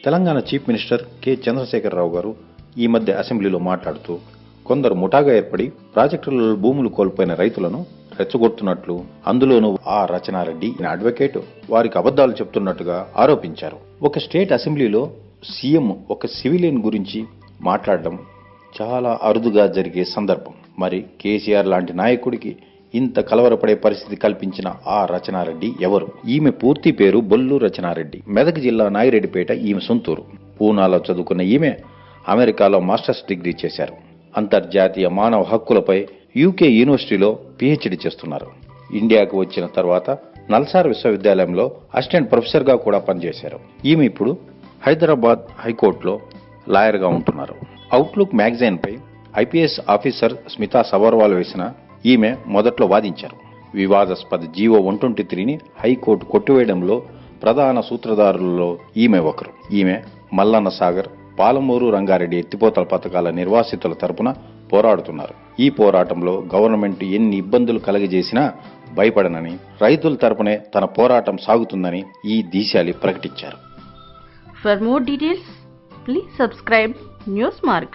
Telangana chief minister K Chandrasekhar Rao గారు ఈ మధ్య అసెంబ్లీలో మాట్లాడుతూ కొందరు ముఠాగా ఏర్పడి ప్రాజెక్టులలో భూములు కోల్పోయిన రైతులను రెచ్చగొడుతున్నట్లు, అందులోనూ ఆ రచనారెడ్డి అడ్వకేట్ వారికి అబద్ధాలు చెప్తున్నట్టుగా ఆరోపించారు. ఒక స్టేట్ అసెంబ్లీలో సీఎం ఒక సివిలియన్ గురించి మాట్లాడడం చాలా అరుదుగా జరిగే సందర్భం. మరి కేసీఆర్ లాంటి నాయకుడికి ఇంత కలవరపడే పరిస్థితి కల్పించిన ఆ రచనారెడ్డి ఎవరు? ఈమె పూర్తి పేరు బొల్లు రచనారెడ్డి. మెదక్ జిల్లా నాగిరెడ్డిపేట ఈమె సొంతూరు. పూనాలో చదువుకున్న ఈమె అమెరికాలో మాస్టర్స్ డిగ్రీ చేశారు. అంతర్జాతీయ మానవ హక్కులపై యూకే యూనివర్సిటీలో పీహెచ్డీ చేస్తున్నారు. ఇండియాకు వచ్చిన తర్వాత నల్సార్ విశ్వవిద్యాలయంలో అసిస్టెంట్ ప్రొఫెసర్గా కూడా పనిచేశారు. ఈమె ఇప్పుడు హైదరాబాద్ హైకోర్టులో లాయర్గా ఉంటున్నారు. అవుట్లుక్ మ్యాగజైన్పై ఐపీఎస్ ఆఫీసర్ స్మితా సబర్వాల్ వేసిన ఈమె మొదట్లో వాదించారు. వివాదాస్పద జీవో 123ని హైకోర్టు కొట్టివేయడంలో ప్రధాన సూత్రధారులలో ఈమె ఒకరు. ఈమె మల్లన్న సాగర్, పాలమూరు రంగారెడ్డి ఎత్తిపోతల పథకాల నిర్వాసితుల తరపున పోరాడుతున్నారు. ఈ పోరాటంలో గవర్నమెంట్ ఎన్ని ఇబ్బందులు కలగజేసినా భయపడనని, రైతుల తరపునే తన పోరాటం సాగుతుందని ఈ దీశాలి ప్రకటించారు. For more details, please subscribe Newsmark.